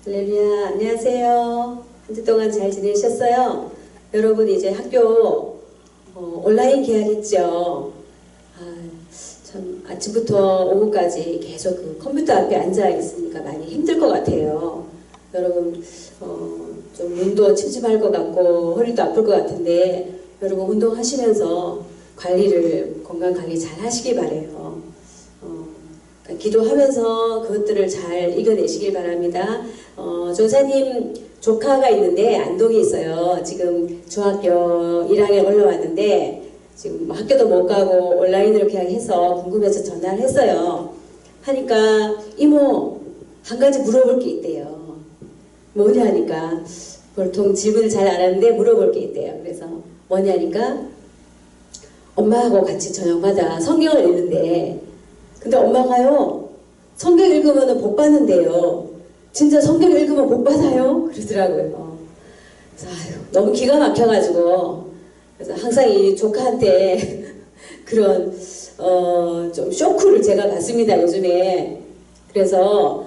할렐루야, 안녕하세요. 한 주 동안 잘 지내셨어요? 여러분 이제 학교 온라인 개학했죠? 참 아침부터 오후까지 계속 그 컴퓨터 앞에 앉아 있으니까 많이 힘들 것 같아요. 여러분 좀 눈도 침침할 것 같고 허리도 아플 것 같은데 여러분 운동하시면서 건강 관리 잘 하시기 바래요. 기도하면서 그것들을 잘 이겨내시길 바랍니다. 조사님 조카가 있는데 안동에 있어요. 지금 중학교 1학년 올라왔는데 지금 학교도 못 가고 온라인으로 그냥 해서 궁금해서 전화를 했어요. 하니까 이모 한 가지 물어볼 게 있대요. 뭐냐니까 보통 질문을 잘 안 하는데 물어볼 게 있대요. 그래서 뭐냐니까 엄마하고 같이 저녁마다 성경을 읽는데 근데 엄마가요 성경 읽으면 복 받는데요. 진짜 성경 읽으면 복 받아요? 그러더라고요. 그래서 너무 기가 막혀가지고 그래서 항상 이 조카한테 그런 좀 쇼크를 제가 받습니다 요즘에. 그래서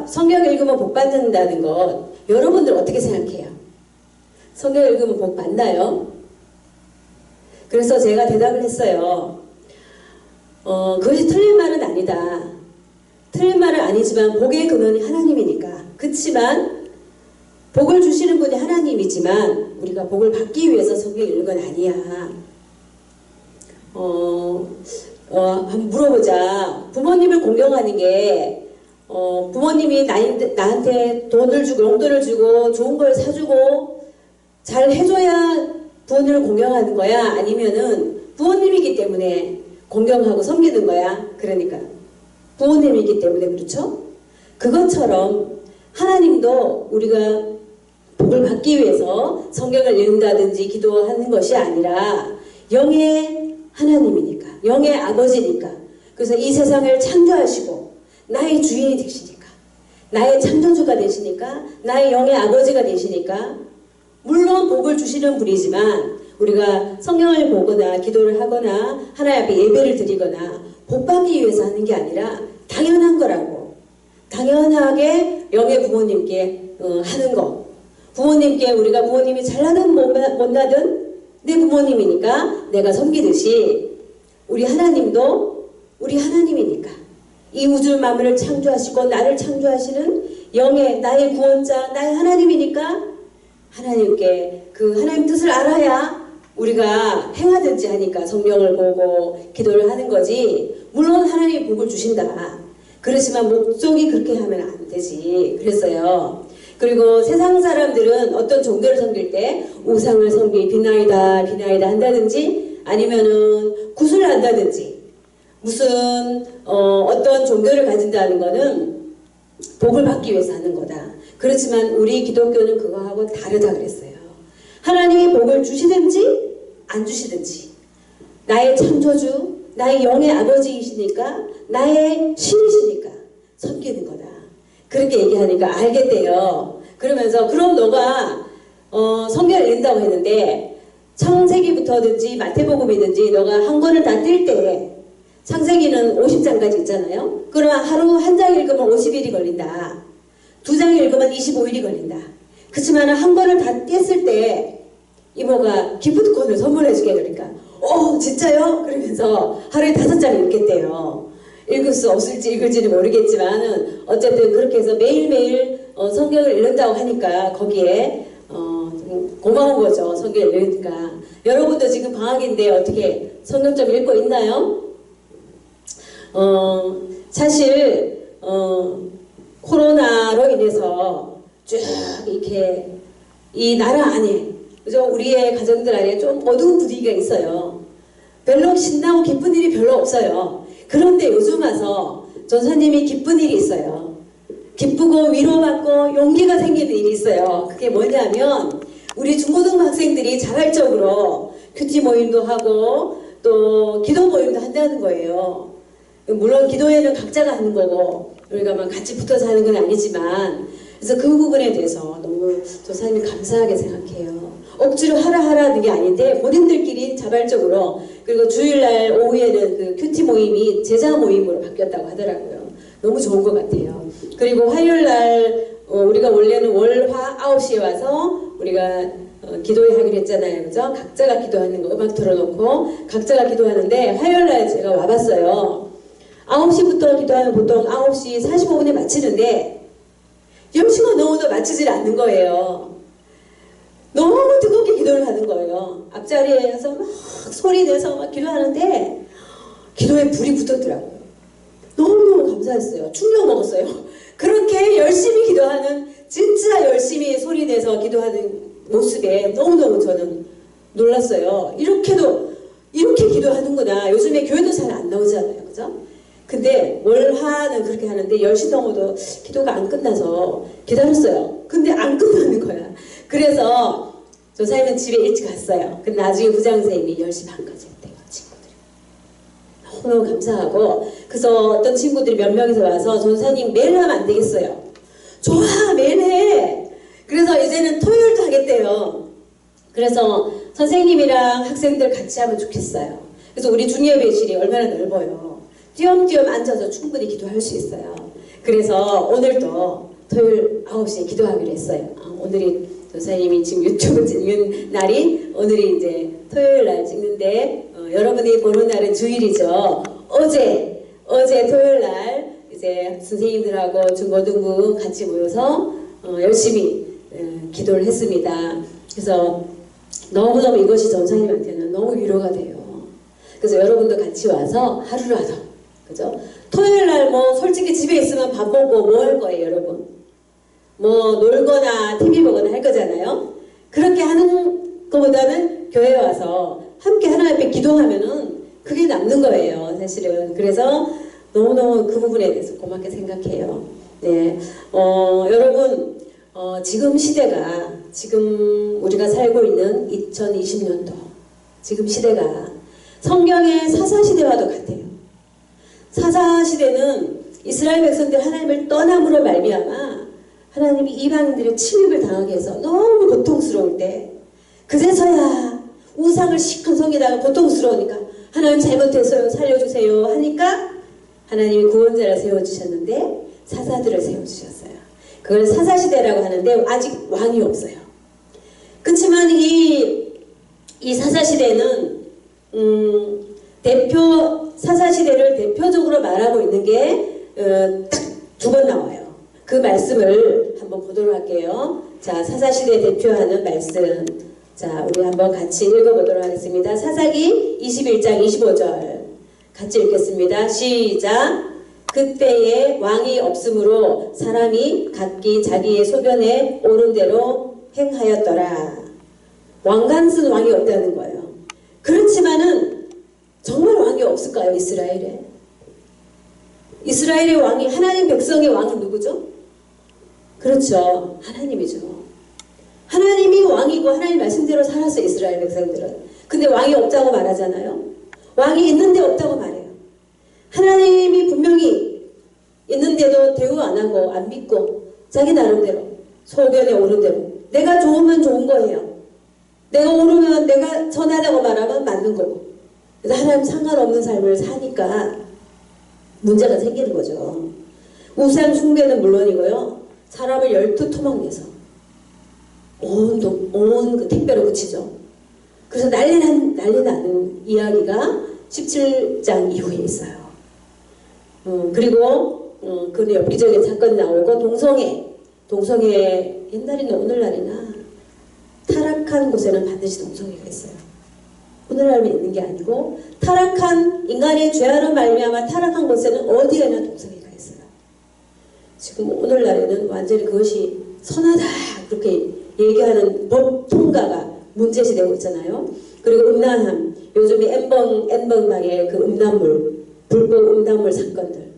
성경 읽으면 복 받는다는 것 여러분들 어떻게 생각해요? 성경 읽으면 복 받나요? 그래서 제가 대답을 했어요. 그것이 틀린 말은 아니다. 틀린 말은 아니지만 복의 근원이 하나님이니까. 그치만 복을 주시는 분이 하나님이지만 우리가 복을 받기 위해서 성경 읽는 건 아니야. 한번 물어보자. 부모님을 공경하는 게 부모님이 나한테 돈을 주고 용돈을 주고 좋은 걸 사주고 잘 해줘야 부모님을 공경하는 거야? 아니면은 부모님이기 때문에 공경하고 섬기는 거야? 그러니까 부모님이기 때문에 그렇죠? 그것처럼 하나님도 우리가 복을 받기 위해서 성경을 읽는다든지 기도하는 것이 아니라 영의 하나님이니까 영의 아버지니까 그래서 이 세상을 창조하시고 나의 주인이 되시니까 나의 창조주가 되시니까 나의 영의 아버지가 되시니까 물론 복을 주시는 분이지만 우리가 성경을 보거나 기도를 하거나 하나님 앞에 예배를 드리거나 복 받기 위해서 하는 게 아니라 당연한 거라고. 당연하게 영의 부모님께 하는 거. 부모님께 우리가 부모님이 잘나든 못나든 내 부모님이니까 내가 섬기듯이 우리 하나님도 우리 하나님이니까 이 우주 만물을 창조하시고 나를 창조하시는 영의 나의 구원자 나의 하나님이니까 하나님께 그 하나님 뜻을 알아야 우리가 행하든지 하니까 성경을 보고 기도를 하는 거지. 물론 하나님이 복을 주신다. 그렇지만 목적이 그렇게 하면 안 되지. 그랬어요. 그리고 세상 사람들은 어떤 종교를 섬길 때 우상을 비나이다 한다든지 아니면은 구슬을 한다든지 무슨 어떤 종교를 가진다는 거는 복을 받기 위해서 하는 거다. 그렇지만 우리 기독교는 그거하고 다르다 그랬어요. 하나님이 복을 주시든지 안 주시든지 나의 창조주 나의 영의 아버지이시니까 나의 신이시니까 섬기는 거다. 그렇게 얘기하니까 알겠대요. 그러면서 그럼 너가 성경을 읽는다고 했는데 창세기부터든지 마태복음이든지 너가 한 권을 다 뗄 때 창세기는 50장까지 있잖아요. 그러면 하루 한 장 읽으면 50일이 걸린다. 두 장 읽으면 25일이 걸린다. 그렇지만 한 권을 다 뗐을 때 이모가 기프트콘을 선물해주게 그러니까 진짜요? 그러면서 하루에 5장 읽겠대요. 읽을 수 없을지 읽을지는 모르겠지만 어쨌든 그렇게 해서 매일매일 성경을 읽는다고 하니까 거기에 고마운 거죠. 성경을 읽으니까. 여러분도 지금 방학인데 어떻게 성경 좀 읽고 있나요? 사실 코로나로 인해서 쭉 이렇게 이 나라 안에 그죠? 우리의 가정들 안에 좀 어두운 분위기가 있어요. 별로 신나고 기쁜 일이 별로 없어요. 그런데 요즘 와서 전사님이 기쁜 일이 있어요. 기쁘고 위로받고 용기가 생기는 일이 있어요. 그게 뭐냐면 우리 중고등부 학생들이 자발적으로 큐티 모임도 하고 또 기도 모임도 한다는 거예요. 물론 기도회는 각자가 하는 거고 우리가 막 같이 붙어서 하는 건 아니지만 그래서 그 부분에 대해서 너무 조사님이 감사하게 생각해요. 억지로 하라는 게 아닌데 본인들끼리 자발적으로 그리고 주일날 오후에는 그 큐티 모임이 제자 모임으로 바뀌었다고 하더라고요. 너무 좋은 것 같아요. 그리고 화요일 날 우리가 원래는 월화 9시에 와서 우리가 기도회 하기로 했잖아요. 그죠? 각자가 기도하는 거 음악 틀어놓고 각자가 기도하는데 화요일 날 제가 와봤어요. 9시부터 기도하면 보통 9시 45분에 마치는데 10시가 넘어도 마치질 않는 거예요. 너무 뜨겁게 기도를 하는 거예요. 앞자리에서 막 소리 내서 막 기도하는데 기도에 불이 붙었더라고요. 너무너무 감사했어요. 충격 먹었어요. 그렇게 열심히 기도하는, 진짜 열심히 소리 내서 기도하는 모습에 너무너무 저는 놀랐어요. 이렇게 기도하는구나. 요즘에 교회도 잘 안 나오잖아요. 그죠? 근데 월화는 그렇게 하는데 10시 넘어도 기도가 안 끝나서 기다렸어요. 근데 안 끝나는 거야. 그래서 조사님은 집에 일찍 갔어요. 근데 나중에 부장선생님이 10시 반까지 했대요. 친구들이. 너무너무 감사하고, 그래서 어떤 친구들이 몇 명이서 와서 전사님 매일 하면 안 되겠어요. 좋아, 매일 해. 그래서 이제는 토요일도 하겠대요. 그래서 선생님이랑 학생들 같이 하면 좋겠어요. 그래서 우리 중예배실이 얼마나 넓어요. 띄엄띄엄 앉아서 충분히 기도할 수 있어요. 그래서 오늘도 토요일 9시에 기도하기로 했어요. 오늘이 선생님이 지금 유튜브 찍는 날이 오늘이 이제 토요일 날 찍는데 여러분이 보는 날은 주일이죠. 어제 토요일 날 이제 선생님들하고 중고등부 같이 모여서 열심히 기도를 했습니다. 그래서 너무너무 이것이 전사님한테는 너무 위로가 돼요. 그래서 여러분도 같이 와서 하루라도, 그죠? 토요일 날 뭐 솔직히 집에 있으면 밥 먹고 뭐 할 거예요, 여러분? 뭐 놀거나 TV 보거나 할 거잖아요. 그렇게 하는 것보다는 교회 와서 함께 하나님 앞에 기도하면은 그게 남는 거예요, 사실은. 그래서 너무너무 그 부분에 대해서 고맙게 생각해요. 네, 여러분, 지금 시대가, 지금 우리가 살고 있는 2020년도 지금 시대가 성경의 사사시대와도 같아요. 사사시대는 이스라엘 백성들 하나님을 떠남으로 말미암아 하나님이 이방인들의 침입을 당하게 해서 너무 고통스러울 때, 그제서야 우상을 시큰 성에다가 고통스러우니까 하나님 잘못했어요, 살려주세요 하니까 하나님이 구원자를 세워주셨는데 사사들을 세워주셨어요. 그걸 사사시대라고 하는데 아직 왕이 없어요. 그렇지만 이 사사시대는 사사시대를 대표적으로 말하고 있는 게 딱 두 번 나와요. 그 말씀을 한번 보도록 할게요. 자, 사사시대 대표하는 말씀. 자, 우리 한번 같이 읽어보도록 하겠습니다. 사사기 21장 25절 같이 읽겠습니다. 시작. 그때에 왕이 없으므로 사람이 각기 자기의 소견에 옳은 대로 행하였더라. 왕관쓴 왕이 없다는 거예요. 그렇지만은 정말 왕이 없을까요, 이스라엘에? 이스라엘의 왕이, 하나님 백성의 왕은 누구죠? 그렇죠, 하나님이죠. 하나님이 왕이고 하나님 말씀대로 살았어요, 이스라엘 백성들은. 근데 왕이 없다고 말하잖아요. 왕이 있는데 없다고 말해요. 하나님이 분명히 있는데도 대우 안 하고 안 믿고 자기 나름대로 소견에 오른 대로 내가 좋으면 좋은 거예요. 내가 오르면 내가 선하다고 말하면 맞는 거고. 그래서 하나님 상관없는 삶을 사니까 문제가 생기는 거죠. 우상 숭배는 물론이고요. 사람을 열두 토막내서 온 그 택배로 그치죠. 그래서 난리 나는 이야기가 17장 이후에 있어요. 그리고 그 엽기적인 사건이 나오고 동성애 옛날이나 오늘날이나 타락한 곳에는 반드시 동성애가 있어요. 오늘날에 있는 게 아니고 타락한 인간의 죄로 말미암아 타락한 곳에는 어디에나 동성애가 있어요. 지금 오늘날에는 완전히 그것이 선하다 그렇게 얘기하는 법 통과가 문제시되고 있잖아요. 그리고 음란함, 요즘에 N번방의 그 음란물, 불법 음란물 사건들,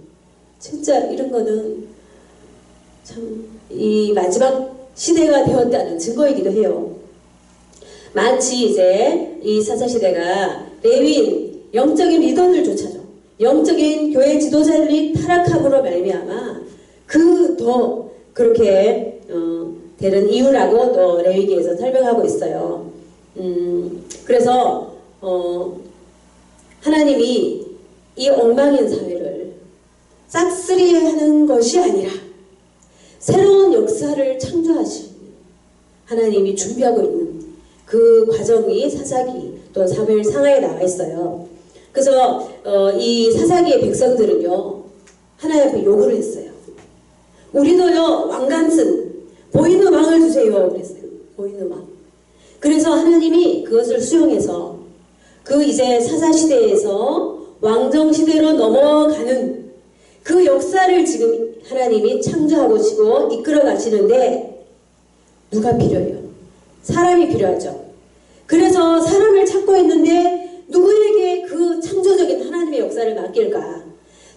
진짜 이런 거는 참 이 마지막 시대가 되었다는 증거이기도 해요. 마치 이제 이 사사시대가 레위인, 영적인 리더들조차도, 영적인 교회 지도자들이 타락함으로 말미암아 더 그렇게 되는 이유라고 또 레위기에서 설명하고 있어요. 그래서 하나님이 이 엉망인 사회를 싹쓸이하는 것이 아니라 새로운 역사를 창조하시는 하나님이 준비하고 있는 그 과정이 사사기 또 사무엘 상하에 나와 있어요. 그래서 이 사사기의 백성들은요, 하나님 앞에 요구를 했어요. 우리도요, 왕관쓴 보이는 왕을 주세요. 그랬어요. 보이는 왕. 그래서 하나님이 그것을 수용해서 그 이제 사사시대에서 왕정시대로 넘어가는 그 역사를 지금 하나님이 창조하고 지고 이끌어 가시는데 누가 필요해요? 사람이 필요하죠. 그래서 사람을 찾고 있는데 누구에게 그 창조적인 하나님의 역사를 맡길까?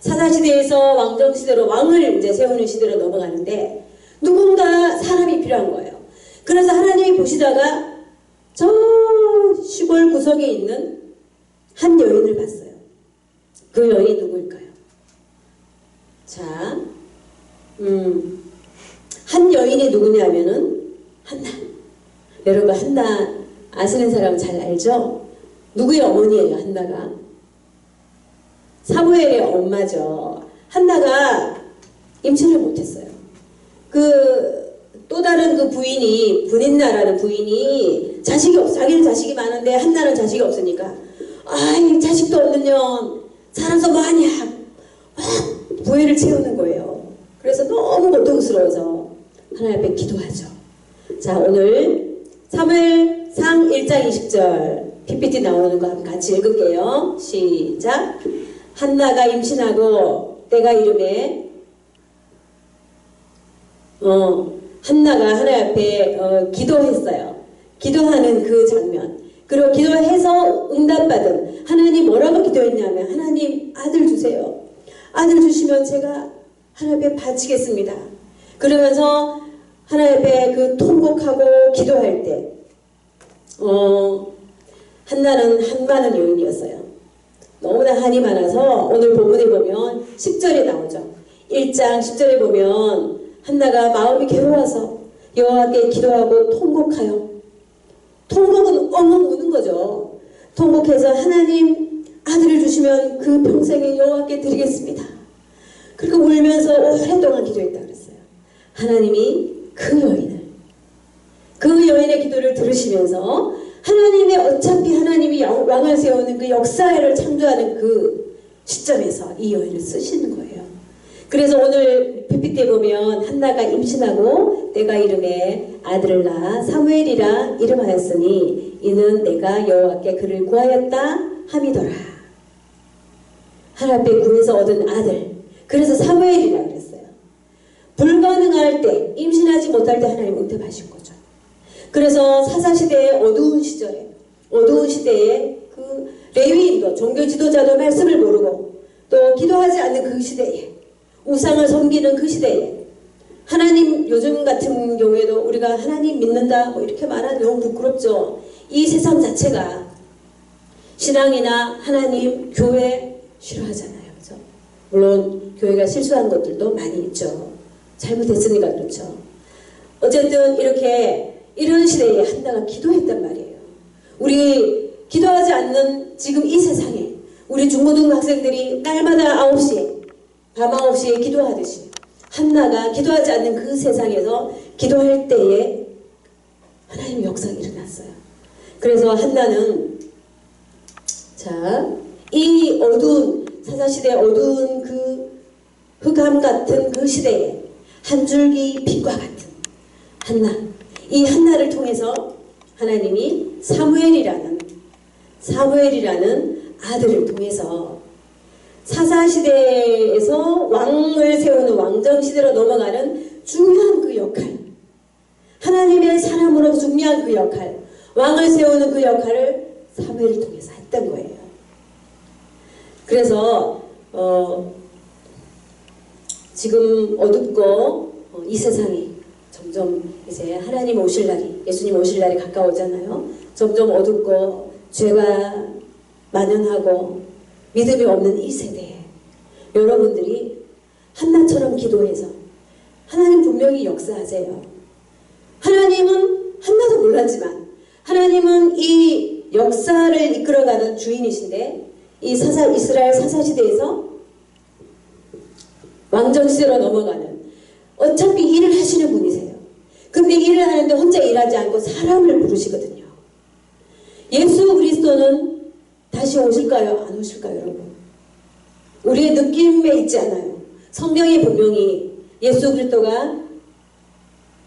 사사시대에서 왕정시대로 왕을 이제 세우는 시대로 넘어가는데 누군가 사람이 필요한 거예요. 그래서 하나님이 보시다가 저 시골 구석에 있는 한 여인을 봤어요. 그 여인이 누구일까요? 자, 한 여인이 누구냐면은 한나. 여러분 한나 아시는 사람 잘 알죠? 누구의 어머니예요, 한나가? 사무엘의 엄마죠. 한나가 임신을 못했어요. 또 다른 그 부인이, 분인나라는 부인이 자식이 없어. 자기는 자식이 많은데 한나는 자식이 없으니까, 아이, 자식도 없는 년, 살아서 뭐하냐. 부위를 채우는 거예요. 그래서 너무 고통스러워서 하나님 앞에 기도하죠. 자, 오늘 사무엘상 1장 20절 PPT 나오는 거 한번 같이 읽을게요. 시작. 한나가 임신하고 때가 이름에 한나가 하나님 앞에 기도했어요. 기도하는 그 장면. 그리고 기도해서 응답받은, 하나님 뭐라고 기도했냐면, 하나님 아들 주세요. 아들 주시면 제가 하나님 앞에 바치겠습니다. 그러면서 하나님 앞에 그 통곡하고 기도할 때 한나는 한 많은 여인이었어요. 너무나 한이 많아서 오늘 본문에 보면 10절에 나오죠. 1장 10절에 보면 한나가 마음이 괴로워서 여호와께 기도하고 통곡하여, 통곡은 엉엉 우는 거죠. 통곡해서 하나님 아들을 주시면 그 평생에 여호와께 드리겠습니다. 그리고 울면서 오랫동안 기도했다 그랬어요. 하나님이 그 여인의 기도를 들으시면서 하나님의, 어차피 하나님이 왕을 세우는 그 역사를 창조하는 그 시점에서 이 여인을 쓰시는 거예요. 그래서 오늘 PPT에 보면 한나가 임신하고 내가 이름에 아들을 낳아 사무엘이라 이름하였으니 이는 내가 여호와께 그를 구하였다 함이더라. 하나님 앞에 구해서 얻은 아들. 그래서 사무엘이라 그랬어요. 불가능할 때, 임신하지 못할 때 하나님 응답하신 거죠. 그래서 사사시대의 어두운 시대에 그 레위인도, 종교 지도자도 말씀을 모르고 또 기도하지 않는 그 시대에, 우상을 섬기는 그 시대에, 하나님, 요즘 같은 경우에도 우리가 하나님 믿는다 뭐 이렇게 말하면 너무 부끄럽죠. 이 세상 자체가 신앙이나 하나님, 교회 싫어하잖아요. 그렇죠? 물론 교회가 실수한 것들도 많이 있죠. 잘못했으니까 그렇죠. 어쨌든 이런 시대에 한나가 기도했단 말이에요. 우리 기도하지 않는 지금 이 세상에 우리 중고등부 학생들이 날마다 9시에, 밤 9시에 기도하듯이 한나가 기도하지 않는 그 세상에서 기도할 때에 하나님의 역사가 일어났어요. 그래서 한나는, 자, 이 어두운, 사사시대의 어두운 그 흑암 같은 그 시대에 한 줄기 빛과 같은 한나, 이 한나를 통해서 하나님이 사무엘이라는 아들을 통해서 사사시대에서 왕을 세우는 왕정시대로 넘어가는 중요한 그 역할, 하나님의 사람으로 중요한 그 역할, 왕을 세우는 그 역할을 사무엘을 통해서 했던 거예요. 그래서 지금 어둡고 이 세상이 점점 이제 하나님 오실 날이, 예수님 오실 날이 가까워잖아요. 점점 어둡고 죄가 만연하고 믿음이 없는 이 세대에 여러분들이 한나처럼 기도해서 하나님 분명히 역사하세요. 하나님은 한나도 몰랐지만 하나님은 이 역사를 이끌어가는 주인이신데, 이 이스라엘 사사시대에서 왕정시대로 넘어가는, 어차피 일을 하시는 분이세요. 근데 일을 하는데 혼자 일하지 않고 사람을 부르시거든요. 예수 그리스도는 다시 오실까요? 안 오실까요, 여러분? 우리의 느낌에 있지 않아요. 성경이 분명히 예수 그리스도가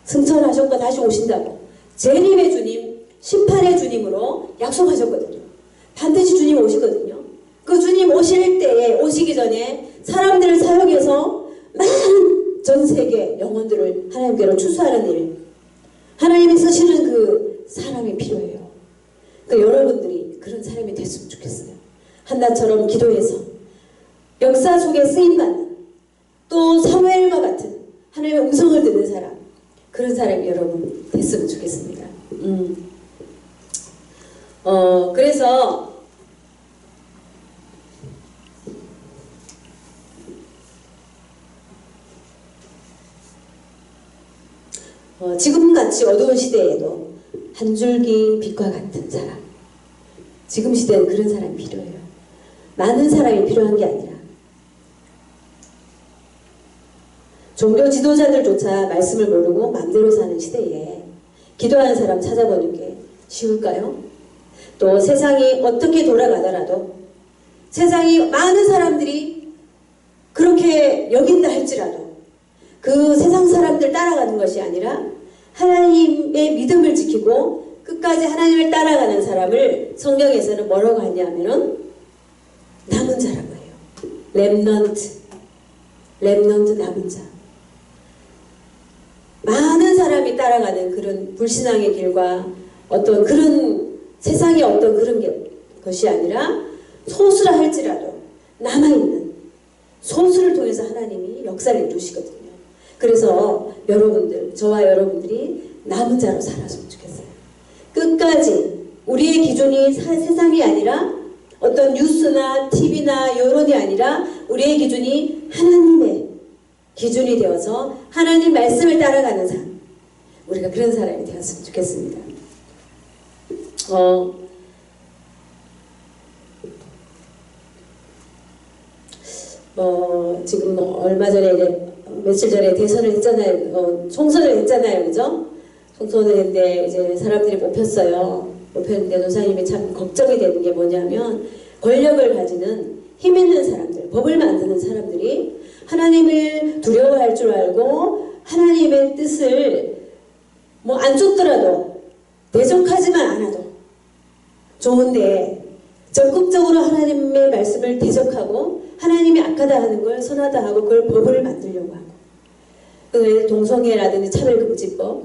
승천하셨고 다시 오신다고, 재림의 주님, 심판의 주님으로 약속하셨거든요. 반드시 주님 오시거든요. 그 주님 오실 때에, 오시기 전에 사람들을 사용해서 많은 전 세계 영혼들을 하나님께로 추수하는 일, 하나님이 쓰시는 그 사람이 필요해요. 그러니까 여러분들이 그런 사람이 됐으면 좋겠어요. 한나처럼 기도해서 역사 속에 쓰임받는, 또 사무엘과 같은 하나님의 음성을 듣는 사람, 그런 사람이 여러분 됐으면 좋겠습니다. 그래서 지금같이 어두운 시대에도 한 줄기 빛과 같은 사람, 지금 시대는 그런 사람이 필요해요. 많은 사람이 필요한 게 아니라 종교 지도자들조차 말씀을 모르고 마음대로 사는 시대에 기도하는 사람 찾아보는 게 쉬울까요? 또 세상이 어떻게 돌아가더라도, 세상이 많은 사람들이 그렇게 여긴다 할지라도 그 세상 사람들 따라가는 것이 아니라 하나님의 믿음을 지키고 끝까지 하나님을 따라가는 사람을 성경에서는 뭐라고 하냐면은 남은 자라고 해요. 렘넌트, 남은 자. 많은 사람이 따라가는 그런 불신앙의 길과 어떤 그런 세상의 어떤 그런 것이 아니라 소수라 할지라도 남아있는 소수를 통해서 하나님이 역사를 이루시거든요. 그래서 여러분들, 저와 여러분들이 남은 자로 살았으면 좋겠어요. 끝까지 우리의 기준이 세상이 아니라 어떤 뉴스나 TV나 여론이 아니라 우리의 기준이 하나님의 기준이 되어서 하나님 말씀을 따라가는 삶, 우리가 그런 사람이 되었으면 좋겠습니다. 지금 얼마 전에 며칠 전에 대선을 했잖아요. 총선을 했잖아요. 그죠? 총선을 했는데 이제 사람들이 뽑혔는데 노사님이 참 걱정이 되는 게 뭐냐면, 권력을 가지는 힘 있는 사람들, 법을 만드는 사람들이 하나님을 두려워할 줄 알고 하나님의 뜻을 뭐 안 쫓더라도, 대적하지만 않아도 좋은데 적극적으로 하나님의 말씀을 대적하고 하나님이 악하다 하는 걸 선하다 하고 그걸 법을 만들려고 하고, 그 동성애라든지 차별금지법,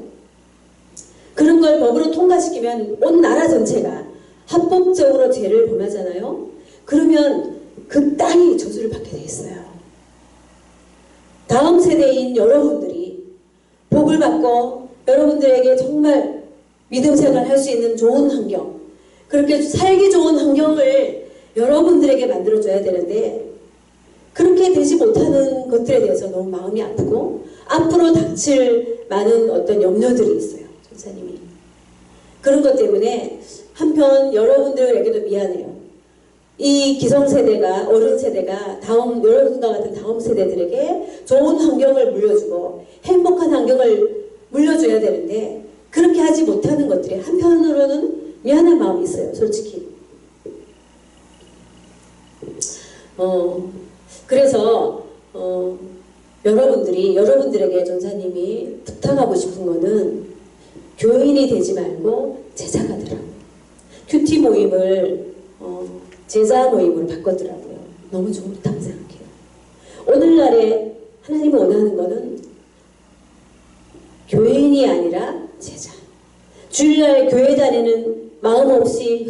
그런 걸 법으로 통과시키면 온 나라 전체가 합법적으로 죄를 범하잖아요. 그러면 그 땅이 저주를 받게 돼 있어요. 다음 세대인 여러분들이 복을 받고 여러분들에게 정말 믿음 생활을 할 수 있는 좋은 환경, 그렇게 살기 좋은 환경을 여러분들에게 만들어줘야 되는데, 그렇게 되지 못하는 것들에 대해서 너무 마음이 아프고 앞으로 닥칠 많은 어떤 염려들이 있어요. 전사님이. 그런 것 때문에 한편 여러분들에게도 미안해요. 이 기성세대가, 어른세대가 여러분과 같은 다음 세대들에게 좋은 환경을 물려주고 행복한 환경을 물려줘야 되는데, 그렇게 하지 못하는 것들이 한편으로는 미안한 마음이 있어요. 솔직히. 그래서 여러분들에게 전사님이 부탁하고 싶은 거는 교인이 되지 말고 제자가 되라고. 큐티 모임을 제자 모임으로 바꿨더라고요. 너무 좋다고 생각해요. 오늘날에 하나님이 원하는 거는 교인이 아니라 제자. 주일날 교회 다니는 마음 없이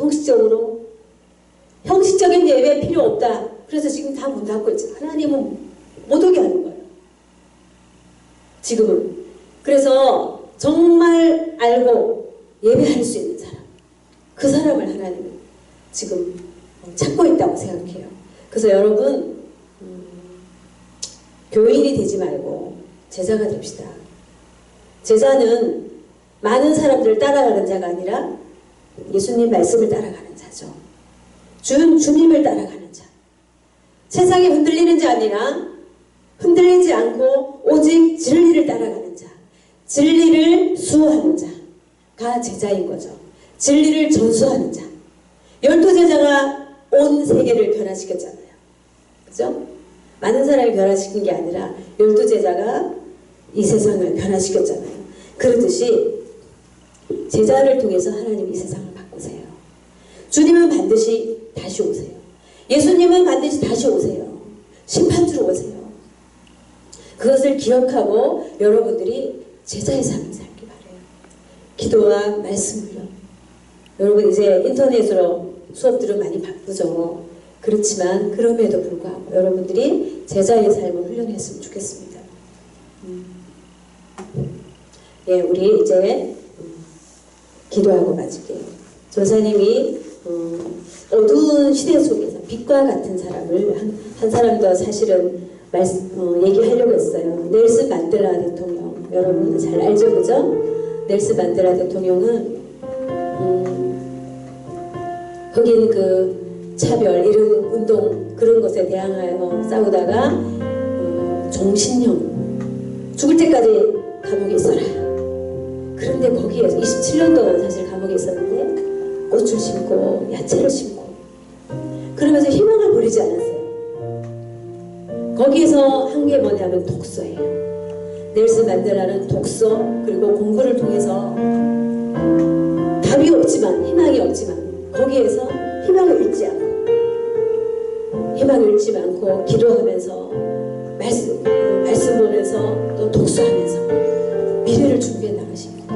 형식적인 예배 필요 없다. 그래서 지금 다 문 닫고 있죠. 하나님은 못 오게 하는 거예요. 지금은. 그래서 정말 알고 예배할 수 있는 사람, 그 사람을 하나님은 지금 찾고 있다고 생각해요. 그래서 여러분, 교인이 되지 말고 제자가 됩시다. 제자는 많은 사람들을 따라가는 자가 아니라 예수님 말씀을 따라가는 자죠. 주님을 따라가는 자. 세상에 흔들리는 자 아니라 흔들리지 않고 오직 진리를 따라가는 자, 진리를 수호하는 자가 제자인 거죠. 진리를 전수하는 자. 12제자가 온 세계를 변화시켰잖아요. 그죠? 많은 사람이 변화시킨 게 아니라 12제자가 이 세상을 변화시켰잖아요. 그렇듯이 제자를 통해서 하나님 이 세상을 바꾸세요. 주님은 반드시 다시 오세요. 예수님은 반드시 다시 오세요. 심판주로 오세요. 그것을 기억하고 여러분들이 제자의 삶을 살기 바래요. 기도와 말씀을요. 여러분 이제 인터넷으로 수업들은 많이 바쁘죠. 그렇지만 그럼에도 불구하고 여러분들이 제자의 삶을 훈련했으면 좋겠습니다. 예, 우리 이제 기도하고 마칠게요. 조사님이 어두운 시대 속에서 빛과 같은 사람을 한 사람도 사실은 얘기하려고 했어요. 넬슨 만델라 대통령, 여러분 잘 알죠, 그죠? 넬슨 만델라 대통령은 거기는 그 차별 이런 운동 그런 것에 대항하여 싸우다가 종신형 죽을 때까지 감옥에 있어라. 그런데 거기에서 27년도 사실 감옥에 있었는데 꽃을 심고 야채를 심고 그러면서 희망을 버리지 않았어요. 거기에서 한 게 뭐냐면 독서예요. 넬슨 만델라는 독서 그리고 공부를 통해서 답이 없지만 희망이 없지만 거기에서 희망을 잃지 않고 기도하면서 말씀 보면서 또 독서하면서 미래를 준비해 나가십니다.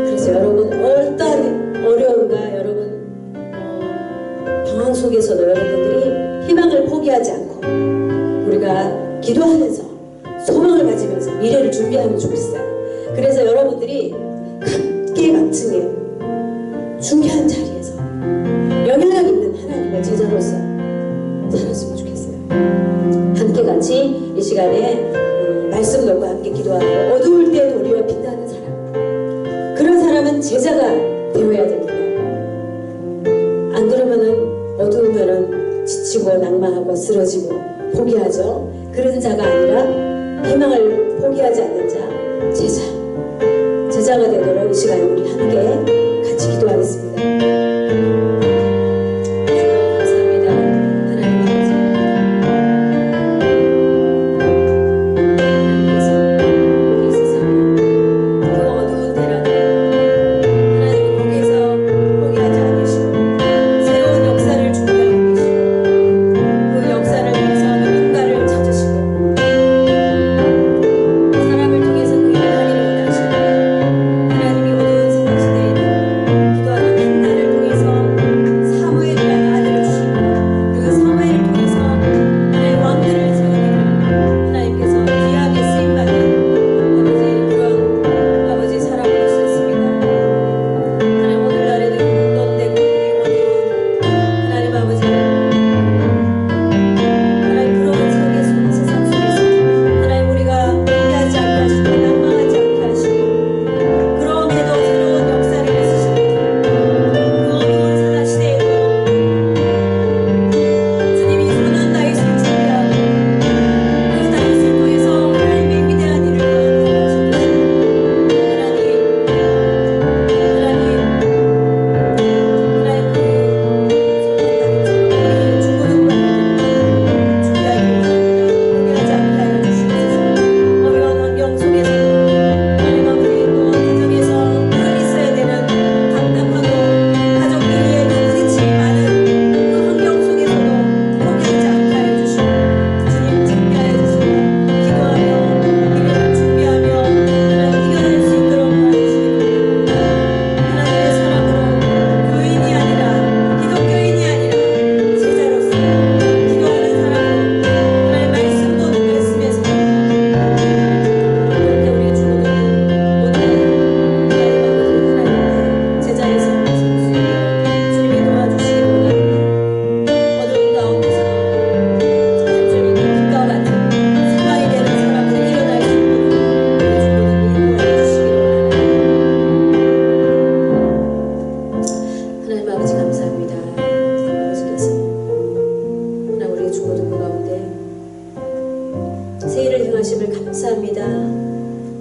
그래서 여러분 어떠한 어려움과 여러분 방황 속에서도 여러분들이 희망을 포기하지 않고 우리가 기도하면서 소망을 가지면서 미래를 준비하면 좋겠어요. 그래서 여러분들이 각계각층의 중요한 자리에서 영향력 있는 하나님의 제자로서 살았으면 좋겠어요. 함께 같이 이 시간에 말씀들과 함께 기도하고 어두울 때 도리어 빛나는 사람, 그런 사람은 제자가 되어야 됩니다. 안 그러면은 어두우면은 지치고 낭만하고 쓰러지고 포기하죠. 그런 자가 아니라 희망을 포기하지 않는 자, 제자가 되도록 이 시간에 우리 함께 같이 기도하겠습니다. 하나님이 어두운 세상 시대에는 기도하는 한 날을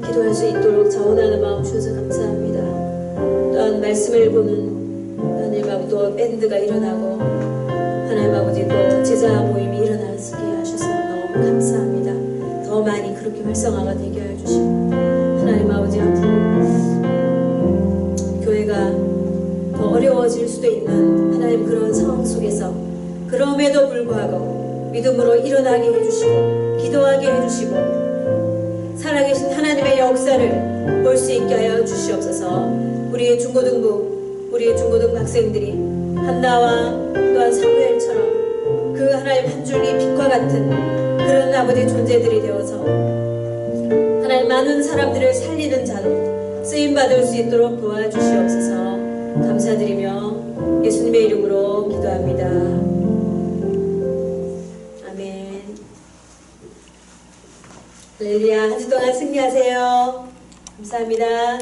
기도할 수 있도록 자원하는 마음 주셔서 감사합니다. 또한 말씀을 보는 하나님 아버지 또 밴드가 일어나고 하나님 아버지 또 제자 모임이 일어나게 하셔서 너무 감사합니다. 더 많이 그렇게 활성화가 되게 해주시고 하나님 아버지 앞으로 교회가 더 어려워질 수도 있는 하나님 그런 상황 속에서 그럼에도 불구하고 믿음으로 일어나게 해주시고 기도하게 해주시고 살아계신 하나님의 역사를 볼 수 있게 하여 주시옵소서. 우리의 중고등부 학생들이 한나와 또한 사무엘처럼 그 하나님 한 줄기 빛과 같은 그런 아버지 존재들이 되어서 하나님 많은 사람들을 살리는 자로 쓰임받을 수 있도록 도와주시옵소서. 감사드리며 예수님의 이름으로 기도합니다. 아멘. 할렐루야. 한 주 동안 승리하세요. 감사합니다.